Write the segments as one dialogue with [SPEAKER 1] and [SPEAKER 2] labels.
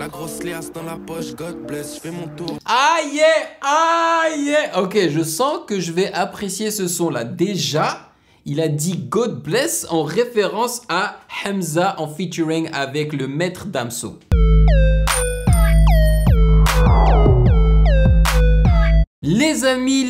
[SPEAKER 1] La grosse liasse dans la poche, God bless, je fais mon tour.
[SPEAKER 2] Aïe, aïe. Ok, je sens que je vais apprécier ce son-là. Déjà, il a dit God bless en référence à Hamza en featuring avec le maître Damso. Les amis,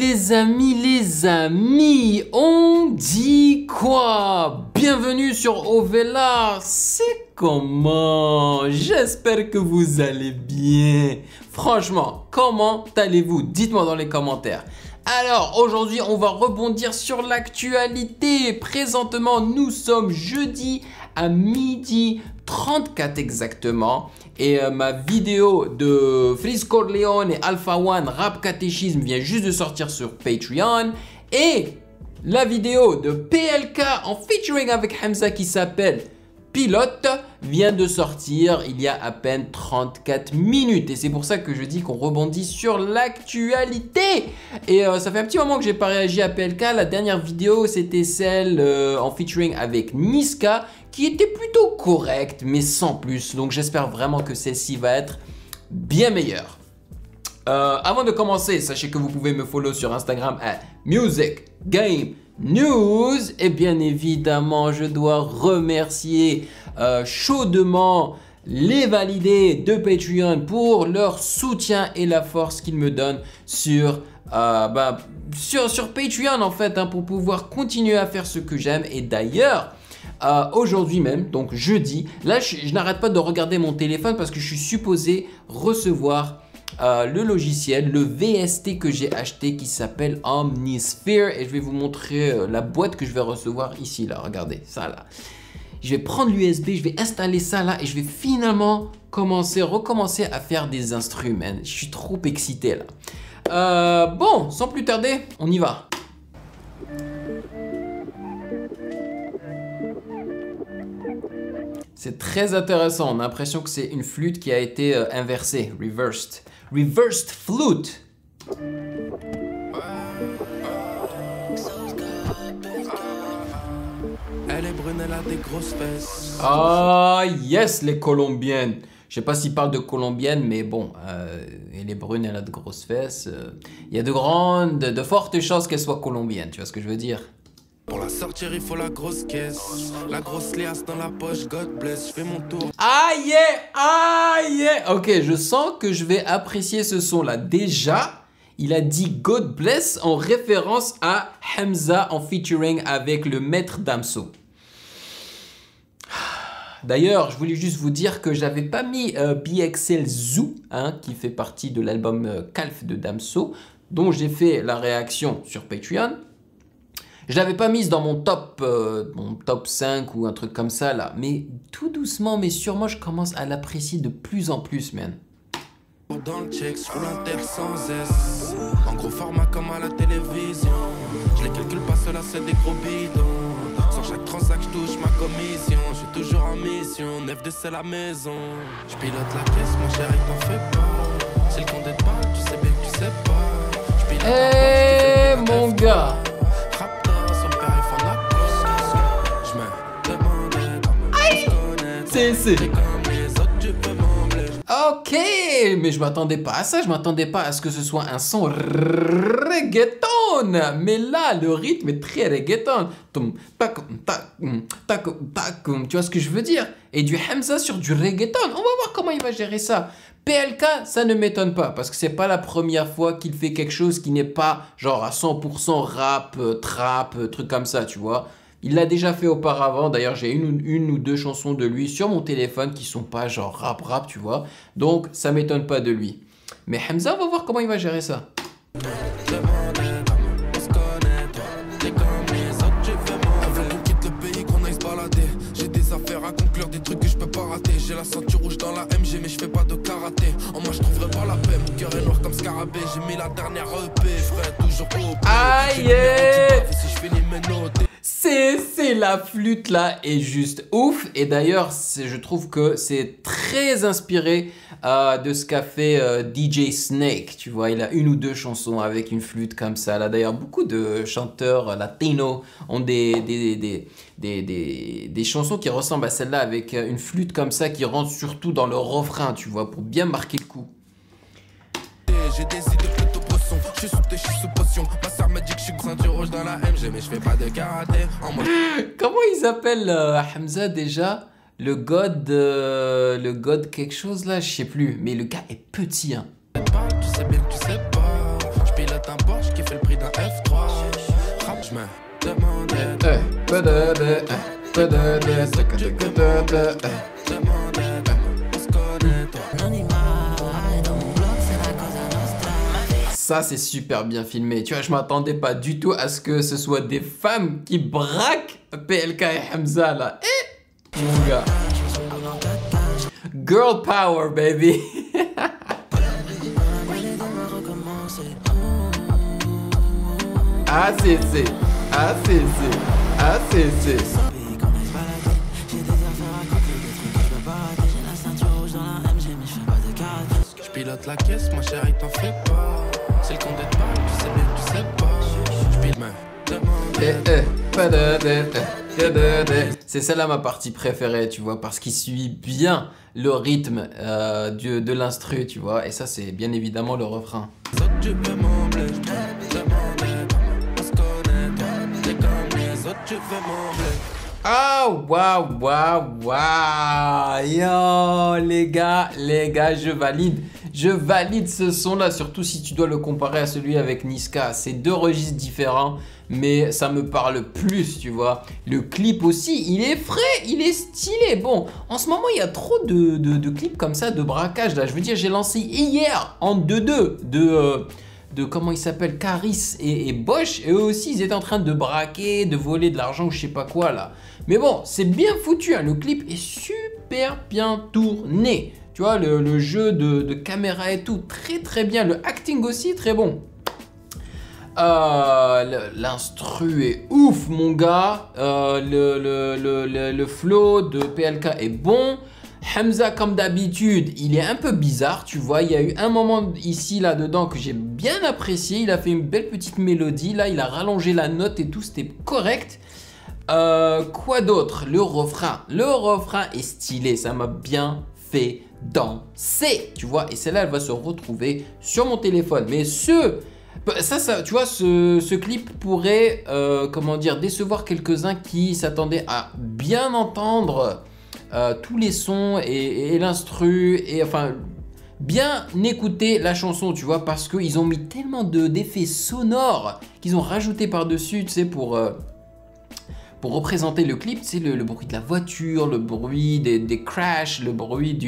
[SPEAKER 2] on dit quoi? Bienvenue sur Ovela, c'est comment? J'espère que vous allez bien. Franchement, comment allez-vous? Dites-moi dans les commentaires. Alors, aujourd'hui, on va rebondir sur l'actualité. Présentement, nous sommes jeudi à 12h34 exactement. Et ma vidéo de Freeze Corleone et Alpha One Rap Catéchisme vient juste de sortir sur Patreon. Et la vidéo de PLK en featuring avec Hamza qui s'appelle Pilote vient de sortir il y a à peine 34 minutes. Et c'est pour ça que je dis qu'on rebondit sur l'actualité. Et ça fait un petit moment que j'ai pas réagi à PLK. La dernière vidéo, c'était celle en featuring avec Niska, qui était plutôt correcte, mais sans plus. Donc j'espère vraiment que celle-ci va être bien meilleure. Avant de commencer, sachez que vous pouvez me follow sur Instagram à Music Game News. Et bien évidemment, je dois remercier chaudement les validés de Patreon pour leur soutien et la force qu'ils me donnent sur Patreon en fait, hein, pour pouvoir continuer à faire ce que j'aime. Et d'ailleurs, aujourd'hui même, donc jeudi, là je n'arrête pas de regarder mon téléphone parce que je suis supposé recevoir le logiciel, le VST que j'ai acheté qui s'appelle Omnisphere, et je vais vous montrer la boîte que je vais recevoir ici là, regardez ça là. Je vais prendre l'USB, je vais installer ça là et je vais finalement recommencer à faire des instruments. Je suis trop excité là. Bon, sans plus tarder, on y va. C'est très intéressant, on a l'impression que c'est une flûte qui a été inversée, reversed flute.
[SPEAKER 1] Elle est brune, elle a des grosses fesses.
[SPEAKER 2] Ah yes, les colombiennes. Je sais pas s'il parle de colombienne, mais bon, elle est brune, elle a de grosses fesses. Il y a de fortes chances qu'elle soit colombienne, tu vois ce que je veux dire?
[SPEAKER 1] Pour la sortir, il faut la grosse caisse. La grosse liasse dans la poche, God bless, je fais mon tour.
[SPEAKER 2] Aïe, aïe. Ok, je sens que je vais apprécier ce son-là. Déjà, il a dit God bless en référence à Hamza en featuring avec le maître Damso. D'ailleurs, je voulais juste vous dire que j'avais pas mis BXL Zoo, hein, qui fait partie de l'album Calf de Damso, dont j'ai fait la réaction sur Patreon. Je l'avais pas mise dans mon top 5 ou un truc comme ça là, mais tout doucement mais sûrement je commence à l'apprécier de plus en plus, man.
[SPEAKER 1] Dans le check, je roule un terre sans S. En gros format comme à la télévision. Je les calcule pas, cela c'est des gros bidons. Sur chaque transac, je touche ma commission. Je suis toujours en mission, 9-2 c'est la maison. Je pilote la caisse, mon chéri, t'en fais pas. C'est le compte des balles, tu sais bien que tu sais pas. Je pilote
[SPEAKER 2] la caisse, mon gars. Ok, mais je m'attendais pas à ça, je m'attendais pas à ce que ce soit un son reggaeton. Mais là, le rythme est très reggaeton. Tu vois ce que je veux dire? Et du Hamza sur du reggaeton, on va voir comment il va gérer ça. PLK, ça ne m'étonne pas, parce que c'est pas la première fois qu'il fait quelque chose qui n'est pas genre à 100% rap, trap, truc comme ça, tu vois. Il l'a déjà fait auparavant, d'ailleurs j'ai une ou deux chansons de lui sur mon téléphone qui sont pas genre rap, tu vois. Donc ça m'étonne pas de lui. Mais Hamza, on va voir comment il va gérer ça.
[SPEAKER 1] J'ai des affaires à conclure, des trucs que je peux pas rater. J'ai la ceinture rouge dans la MG, mais je fais pas de karaté. En moi je trouverai pas la paix, mon cœur est noir comme scarabée. J'ai mis la dernière EP, je ferai toujours OP.
[SPEAKER 2] Aïe, C'est la flûte là est juste ouf. Et d'ailleurs, je trouve que c'est très inspiré de ce qu'a fait DJ Snake. Tu vois, il a une ou deux chansons avec une flûte comme ça. Là, d'ailleurs, beaucoup de chanteurs latinos ont des chansons qui ressemblent à celle-là avec une flûte comme ça qui rentre surtout dans le refrain, tu vois, pour bien marquer le coup.
[SPEAKER 1] J'ai des idées plutôt poisson, je suis sous potion. Ma sœur me dit que je suis ceinture rouge dans la MG, mais je fais pas de karaté en mode.
[SPEAKER 2] Comment ils appellent Hamza déjà? Le god quelque chose là, je sais plus. Mais le gars est petit, hein.
[SPEAKER 1] Tu sais bien que tu sais pas. Je pilote un Porsche qui fait le prix d'un F3. Je me demandais.
[SPEAKER 2] Ça, c'est super bien filmé. Tu vois, je m'attendais pas du tout à ce que ce soit des femmes qui braquent PLK et Hamza, là. Mon gars. Girl power, baby. ACC.
[SPEAKER 1] Je pilote la caisse, ma chérie, t'en fais pas. C'est le compte de balle, tu sais bien que tu sais pas. Je pilote
[SPEAKER 2] C'est celle-là ma partie préférée, tu vois, parce qu'il suit bien le rythme de l'instru, tu vois, et ça c'est bien évidemment le refrain. Oh, waouh, yo, les gars, je valide ce son-là, surtout si tu dois le comparer à celui avec Niska. C'est deux registres différents, mais ça me parle plus, tu vois. Le clip aussi, il est frais, il est stylé. Bon, en ce moment, il y a trop de clips comme ça, de braquage, là. Je veux dire, j'ai lancé hier en 2-2 de comment il s'appelle, Caris et Bosch, et eux aussi ils étaient en train de braquer, de voler de l'argent ou je sais pas quoi là. Mais bon, c'est bien foutu, hein. Le clip est super bien tourné. Tu vois, le jeu de caméra et tout, très bien. Le acting aussi, très bon. L'instru est ouf, mon gars. Le flow de PLK est bon. Hamza, comme d'habitude, il est un peu bizarre, tu vois. Il y a eu un moment ici, là-dedans, que j'ai bien apprécié. Il a fait une belle petite mélodie. Là, il a rallongé la note et tout, c'était correct. Quoi d'autre? Le refrain. Le refrain est stylé. Ça m'a bien fait danser, tu vois. Et celle-là, elle va se retrouver sur mon téléphone. Mais ça, tu vois, ce clip pourrait, comment dire, décevoir quelques-uns qui s'attendaient à bien entendre tous les sons et l'instru, et enfin bien écouter la chanson, tu vois, parce qu'ils ont mis tellement d'effets sonores qu'ils ont rajouté par-dessus, tu sais, pour représenter le clip. C'est le bruit de la voiture, le bruit des crashs, le bruit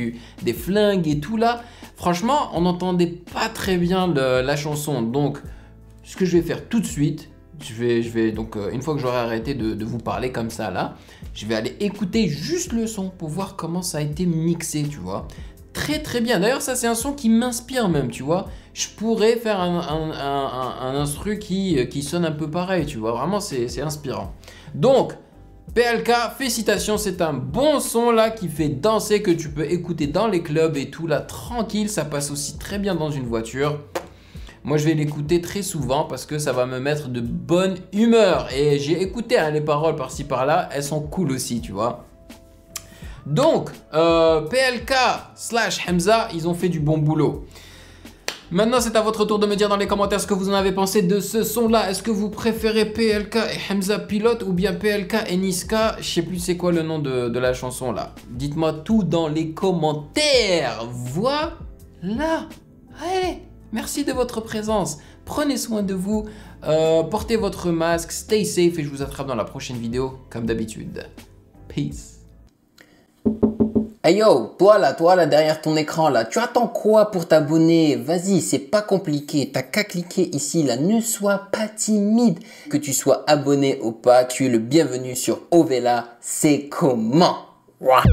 [SPEAKER 2] des flingues et tout là. Franchement, on n'entendait pas très bien la chanson. Donc, ce que je vais faire tout de suite, je vais donc, une fois que j'aurai arrêté de vous parler comme ça là, je vais aller écouter juste le son pour voir comment ça a été mixé, tu vois. Très bien. D'ailleurs, ça c'est un son qui m'inspire même, tu vois. Je pourrais faire un instru qui sonne un peu pareil, tu vois. Vraiment, c'est inspirant. Donc, PLK, félicitations, c'est un bon son là qui fait danser, que tu peux écouter dans les clubs et tout là, tranquille. Ça passe aussi très bien dans une voiture. Moi, je vais l'écouter très souvent parce que ça va me mettre de bonne humeur. Et j'ai écouté les paroles par-ci par-là, elles sont cool aussi, tu vois. Donc, PLK/Hamza, ils ont fait du bon boulot. Maintenant, c'est à votre tour de me dire dans les commentaires ce que vous en avez pensé de ce son-là. Est-ce que vous préférez PLK et Hamza Pilote ou bien PLK et Niska? Je sais plus c'est quoi le nom de la chanson là. Dites-moi tout dans les commentaires. Voilà. Allez. Merci de votre présence, prenez soin de vous, portez votre masque, stay safe et je vous attrape dans la prochaine vidéo comme d'habitude. Peace.
[SPEAKER 3] Hey yo, toi là derrière ton écran là, tu attends quoi pour t'abonner? Vas-y, c'est pas compliqué, t'as qu'à cliquer ici là, ne sois pas timide. Que tu sois abonné ou pas, tu es le bienvenu sur Ovela, c'est comment? Ouah.